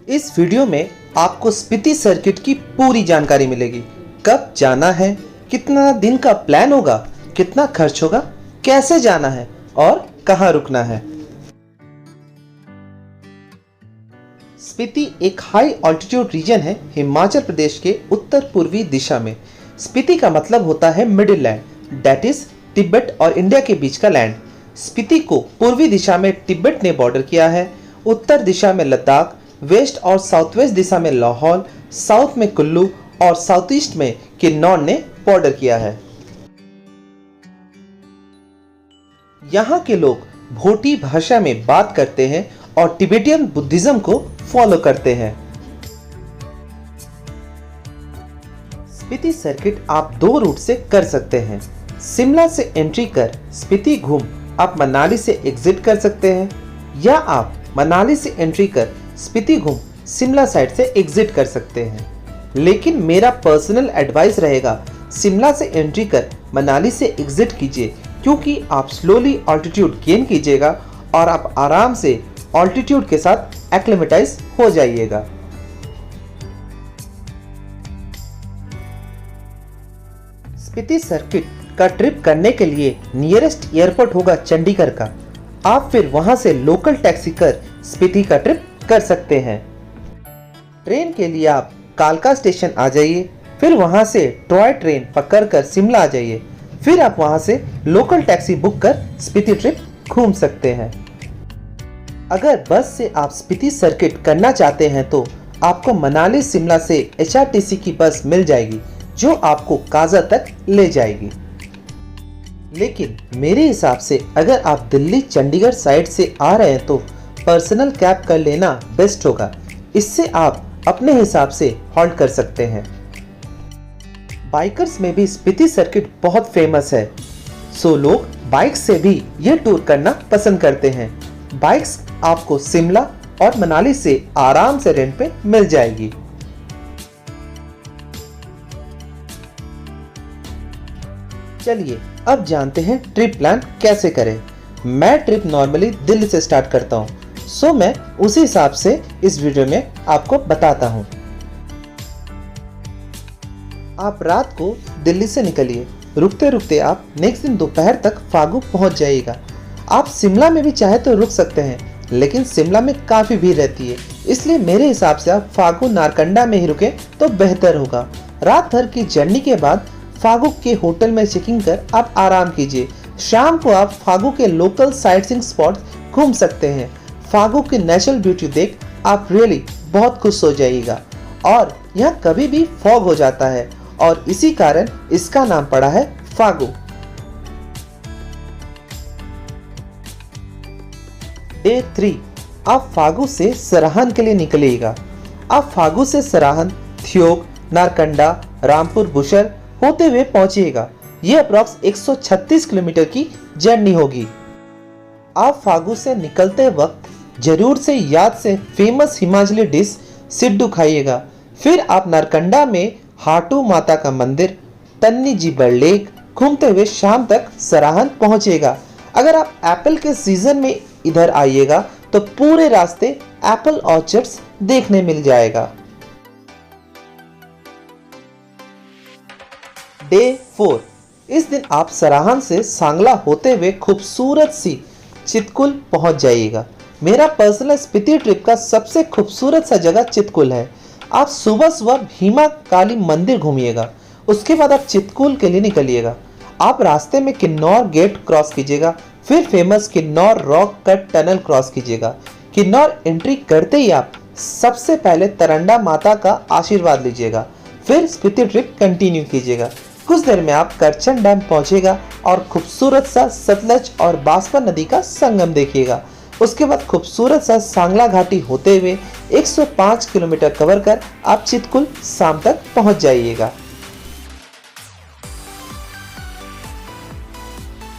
इस वीडियो में आपको स्पीति सर्किट की पूरी जानकारी मिलेगी। कब जाना है, कितना दिन का प्लान होगा, कितना खर्च होगा, कैसे जाना है और कहां रुकना है। स्पीति एक हाई ऑल्टीट्यूड रीजन है हिमाचल प्रदेश के उत्तर पूर्वी दिशा में। स्पीति का मतलब होता है middle land, that is Tibet और इंडिया के बीच का लैंड। स्पीति को पूर्वी दिशा में तिब्बत ने बॉर्डर किया है, उत्तर दिशा में लद्दाख, वेस्ट और साउथ वेस्ट दिशा में लाहौल, साउथ में कुल्लू और साउथ ईस्ट में किन्नौर ने बॉर्डर किया है। यहाँ के लोग भोटी भाषा में बात करते हैं और तिब्बतियन बुद्धिज्म को फॉलो करते हैं। स्पीति सर्किट आप दो रूट से कर सकते हैं। शिमला से एंट्री कर स्पीति घूम आप मनाली से एग्जिट कर सकते हैं, या आप मनाली से एंट्री कर स्पीति घूम शिमला साइड से एग्जिट कर सकते हैं। लेकिन मेरा पर्सनल एडवाइस रहेगा शिमला से एंट्री कर मनाली से एग्जिट कीजिए, क्योंकि आप स्लोली ऑल्टीट्यूड गेन कीजिएगा और आप आराम से ऑल्टीट्यूड के साथ एक्लिमेटाइज हो जाइएगा। स्पीति सर्किट का ट्रिप करने के लिए नियरेस्ट एयरपोर्ट होगा चंडीगढ़ का। आप फिर वहां से लोकल टैक्सी कर स्पीति का ट्रिप कर सकते हैं। ट्रेन के लिए आप कालका स्टेशन आ जाइए, फिर वहां से टॉय ट्रेन पकड़कर शिमला आ जाइए, फिर आप वहां से लोकल टैक्सी बुक कर स्पीति ट्रिप घूम सकते हैं। अगर बस से आप स्पीति सर्किट करना चाहते हैं तो आपको मनाली शिमला से HRTC की बस मिल जाएगी जो आपको काजा तक ले जाएगी। लेकिन मेरे हिसाब से अगर आप दिल्ली चंडीगढ़ साइड से आ रहे हैं तो पर्सनल कैब कर लेना बेस्ट होगा। इससे आप अपने हिसाब से हॉल्ट कर सकते हैं। बाइकर्स में भी स्पीति सर्किट बहुत फेमस है, सो लोग बाइक से भी ये टूर करना पसंद करते हैं। बाइक्स आपको शिमला और मनाली से आराम से रेंट पे मिल जाएगी। चलिए अब जानते हैं ट्रिप प्लान कैसे करें। मैं ट्रिप नॉर्मली दिल्ली से स्टार्ट करता हूँ, सो मैं उसी हिसाब से इस वीडियो में आपको बताता हूँ। आप रात को दिल्ली से निकलिए, रुकते रुकते आप नेक्स्ट दिन दोपहर तक फागू पहुँच जाइएगा। आप शिमला में भी चाहे तो रुक सकते हैं, लेकिन शिमला में काफ़ी भीड़ रहती है, इसलिए मेरे हिसाब से आप फागू नारकंडा में ही रुकें तो बेहतर होगा। रात भर की जर्नी के बाद फागू के होटल में चेकिंग कर आप आराम कीजिए। शाम को आप फागू के लोकल साइटसीइंग स्पॉट्स घूम सकते हैं। फागू की नेचुरल ब्यूटी देख आप रियली बहुत खुश हो जाइएगा। और यहाँ कभी भी फॉग हो जाता है और इसी कारण इसका नाम पड़ा है फागू। डे 3 आप फागू से सराहन के लिए निकलिएगा। आप फागू से सराहन, थ्योक, नारकंडा, रामपुर बुशर होते हुए पहुंचिएगा। यह अप्रॉक्स 136 किलोमीटर की जर्नी होगी। आप फागू से निकलते वक्त जरूर से याद से फेमस हिमाचली डिश सिड्डू खाइएगा। फिर आप नारकंडा में हाटू माता का मंदिर, तन्नी जीबर लेक घूमते हुए शाम तक सराहन पहुंचेगा। अगर आप एप्पल के सीजन में इधर आइएगा तो पूरे रास्ते एप्पल ऑर्चर्ड्स देखने मिल जाएगा। डे 4 इस दिन आप सराहन से सांगला होते हुए खूबसूरत सी चितकुल पहुंच जाइएगा। मेरा पर्सनल स्पीति ट्रिप का सबसे खूबसूरत सा जगह चितकुल है। आप सुबह सुबह भीमा काली मंदिर घूमिएगा, उसके बाद आप चितकुल के लिए निकलिएगा। आप रास्ते में किन्नौर गेट क्रॉस कीजिएगा, फिर famous Kinnaur rock cut tunnel cross कीजिएगा। किन्नौर एंट्री करते ही आप सबसे पहले तरंडा माता का आशीर्वाद लीजिएगा, फिर स्पीति ट्रिप कंटिन्यू कीजिएगा। कुछ देर में आप करचन डैम पहुंचेगा और खूबसूरत सा सतलज और बास्पा नदी का संगम देखिएगा। उसके बाद खूबसूरत सा सांगला घाटी होते हुए 105 किलोमीटर कवर कर आप चितकुल शाम तक पहुंच जाइएगा।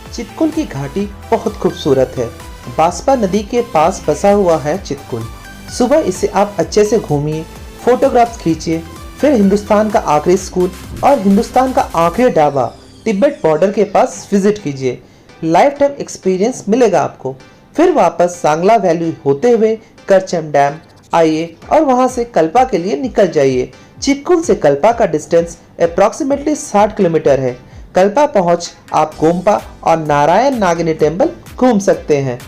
चितकुल की घाटी बहुत खूबसूरत है। बास्पा नदी के पास बसा हुआ है चितकुल। सुबह इसे आप अच्छे से घूमिए, फोटोग्राफ्स खींचिए, फिर हिंदुस्तान का आखिरी स्कूल और हिंदुस्तान का आखिरी ढाबा तिब्बत बॉर्डर के पास विजिट कीजिए। लाइफ टाइम एक्सपीरियंस मिलेगा आपको। फिर वापस सांगला वैली होते हुए करचम डैम, आइए और वहां से कल्पा के लिए निकल जाइए। चितकुल से कल्पा का डिस्टेंस अप्रोक्सीमेटली 60 किलोमीटर है। कल्पा पहुंच आप गोम्पा और नारायण नागिनी टेम्पल घूम सकते हैं।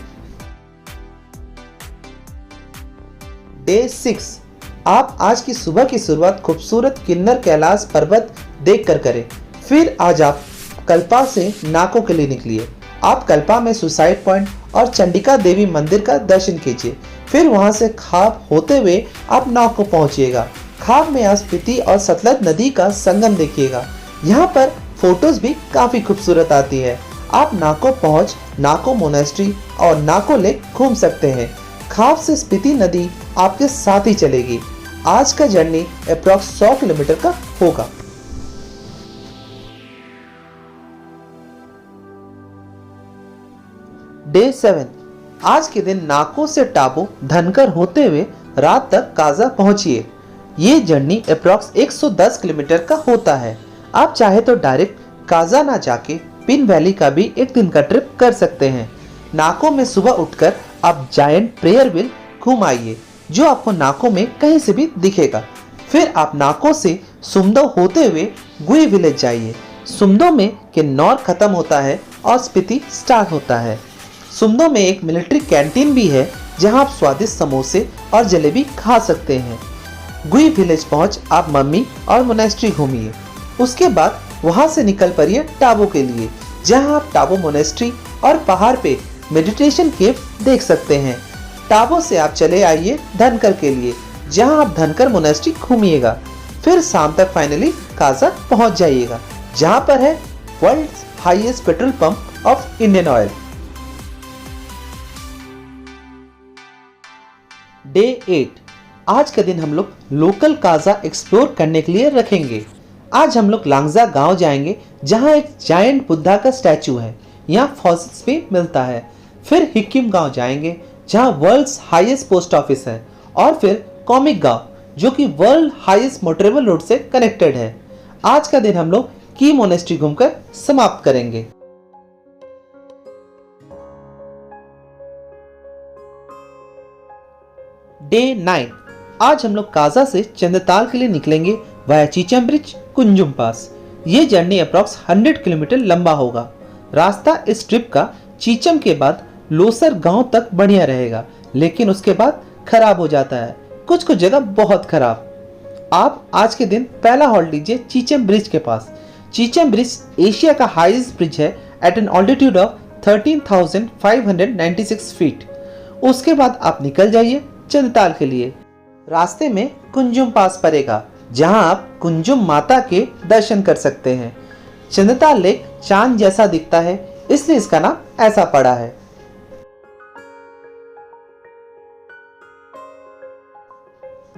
डे 6, आप आज की सुबह की शुरुआत खूबसूरत किन्नर कैलाश पर्वत देखकर करें। फिर आज आप कल्पा से नाको के लिए निकलिए। आप कल्पा में सुसाइड पॉइंट और चंडिका देवी मंदिर का दर्शन कीजिए। फिर वहां से खाब होते हुए आप नाको पहुंचिएगा। खाब में आप स्पीति और सतलज नदी का संगम देखिएगा। यहाँ पर फोटोज भी काफी खूबसूरत आती है। आप नाको पहुंच नाको मोनेस्ट्री और नाको लेक घूम सकते हैं। खाब से स्पीति नदी आपके साथ ही चलेगी। आज का जर्नी अप्रॉक्स 100 किलोमीटर का होगा। डे 7, आज के दिन नाको से टाबो धनकर होते हुए रात तक काजा पहुंचिए। ये जर्नी अप्रॉक्स 110 किलोमीटर का होता है। आप चाहे तो डायरेक्ट काजा ना जाके पिन वैली का भी एक दिन का ट्रिप कर सकते हैं। नाको में सुबह उठकर आप जायंट प्रेयर व्हील घूम आइए, जो आपको नाको में कहीं से भी दिखेगा। फिर आप नाको से सुमदो होते हुए गुई विलेज जाइए। सुमदो में किन्नौर खत्म होता है और स्पीति स्टार्ट होता है। सुमदो में एक मिलिट्री कैंटीन भी है, जहां आप स्वादिष्ट समोसे और जलेबी खा सकते हैं। गुई विलेज पहुंच आप मम्मी और मोनेस्ट्री घूमिए। उसके बाद वहां से निकल पड़िए टाबो के लिए, जहां आप टाबो मोनेस्ट्री और पहाड़ पे मेडिटेशन केव देख सकते हैं। टाबो से आप चले आइए धनकर के लिए, जहां आप धनकर मोनेस्ट्री घूमिएगा। फिर शाम तक फाइनली काजा पहुंच जाइएगा, जहां पर है world highest petrol pump of Indian oil. Day 8, आज का दिन हम लोग लोकल काजा एक्सप्लोर करने के लिए रखेंगे। आज हम लोग लांगजा गांव जाएंगे, जहां एक जायंट बुद्धा का स्टैचू है। यहाँ फॉसिल्स भी मिलता है। फिर हिक्किम गांव जाएंगे, जहां वर्ल्ड्स हाईएस्ट पोस्ट ऑफिस है। और फिर कॉमिक गांव, जो कि वर्ल्ड हाईएस्ट मोटरेबल रोड से कनेक्टेड है। आज का दिन हम लोग की मोनेस्ट्री घूमकर समाप्त करेंगे। डे 9, आज हम लोग काजा से चंदताल के लिए निकलेंगे वाया चीचम ब्रिज कुंजुम पास। ये जर्नी अप्रॉक्स 100 किलोमीटर लंबा होगा। रास्ता इस ट्रिप का चीचम के बाद लोसर गांव तक बढ़िया रहेगा, लेकिन उसके बाद खराब हो जाता है। कुछ कुछ जगह बहुत खराब। आप आज के दिन पहला हॉल्ट लीजिए चीचम ब्रिज के पास। चीचम ब्रिज एशिया का हाईएस्ट ब्रिज है at an altitude of 13,596 feet. उसके बाद आप निकल जाइए चंदताल के लिए। रास्ते में कुंजुम पास पड़ेगा, जहां आप कुंजुम माता के दर्शन कर सकते हैं। चंदताल लेक चांद जैसा दिखता है, इसलिए इसका नाम ऐसा पड़ा है।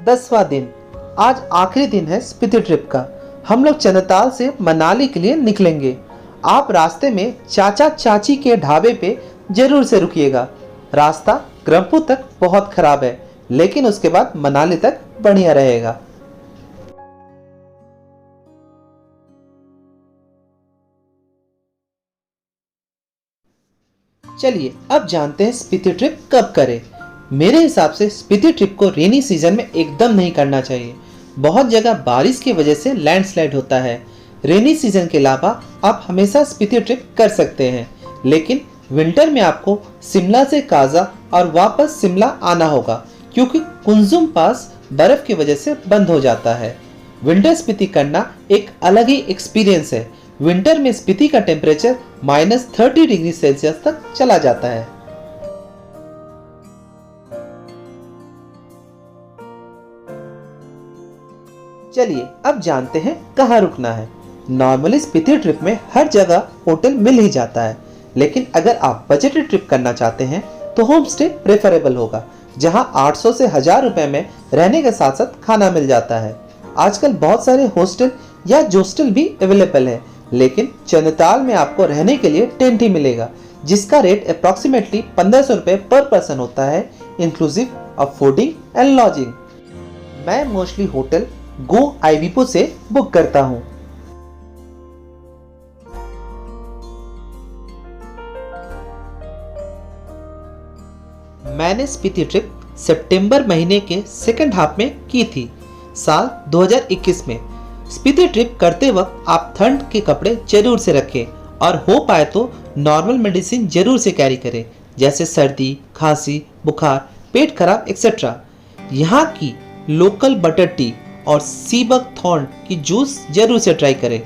दसवां दिन, आज आखिरी दिन है स्पीति ट्रिप का। हम लोग चंदताल से मनाली के लिए निकलेंगे। आप रास्ते में चाचा चाची के ढाबे पे जरूर से रुकिएगा। रास्ता ग्रम्पू तक बहुत खराब है, लेकिन उसके बाद मनाली तक बढ़िया रहेगा। चलिए अब जानते हैं स्पीति ट्रिप कब करें। मेरे हिसाब से स्पीति ट्रिप को रेनी सीजन में एकदम नहीं करना चाहिए। बहुत जगह बारिश की वजह से लैंडस्लाइड होता है। रेनी सीजन के अलावा आप हमेशा स्पीति ट्रिप कर सकते हैं, लेकिन विंटर में आपको शिमला से काजा और वापस शिमला आना होगा, क्योंकि कुंजुम पास बर्फ की वजह से बंद हो जाता है। विंटर स्पीति करना एक अलग ही एक्सपीरियंस है। विंटर में स्पीति का टेम्परेचर -30 डिग्री सेल्सियस तक चला जाता है। चलिए अब जानते हैं कहाँ रुकना है। नॉर्मली स्पीति ट्रिप में हर जगह होटल मिल ही जाता है, लेकिन अगर आप बजट ट्रिप करना चाहते हैं तो होम स्टे प्रेफरेबल होगा, जहां 800 से 1000 रुपए में रहने के साथ साथ खाना मिल जाता है। आजकल बहुत सारे हॉस्टल या जोस्टल भी अवेलेबल है, लेकिन चंदताल में आपको रहने के लिए टेंट ही मिलेगा, जिसका रेट अप्रॉक्सीमेटली 1500 रुपए पर पर्सन होता है, inclusive of fooding and lodging. मैं मोस्टली होटल गो आईवीपो से बुक करता हूँ। मैंने स्पीति ट्रिप सितंबर महीने के सेकंड हाफ में की थी, साल 2021 में। स्पीति ट्रिप करते वक्त आप ठंड के कपड़े जरूर से रखें और हो पाए तो नॉर्मल मेडिसिन जरूर से कैरी करें, जैसे सर्दी, खांसी, बुखार, पेट खराब एक्सेट्रा। यहाँ की लोकल बटर टी और सीबक थॉर्न की जूस जरूर से ट्राई करें।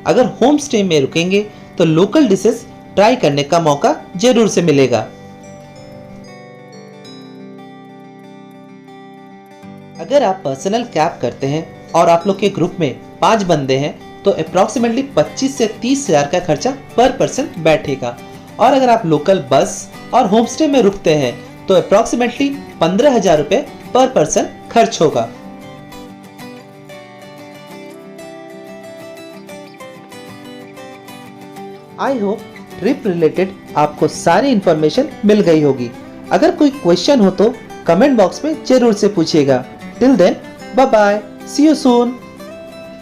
अगर होम स्टे में रुकेंगे तो लोकल डिशेस ट्राई करने का मौका जरूर से मिलेगा। अगर आप पर्सनल कैब करते हैं और आप लोग के ग्रुप में 5 बंदे हैं तो अप्रॉक्सीमेटली 25 से 30 हजार का खर्चा पर पर्सन बैठेगा। और अगर आप लोकल बस और होम स्टे में रुकते हैं तो अप्रॉक्सीमेटली 15,000 रुपए पर पर्सन खर्च होगा। आई होप ट्रिप रिलेटेड आपको सारी इंफॉर्मेशन मिल गई होगी। अगर कोई क्वेश्चन हो तो कमेंट बॉक्स में जरूर से पूछिएगा। Till then, bye bye, see you soon.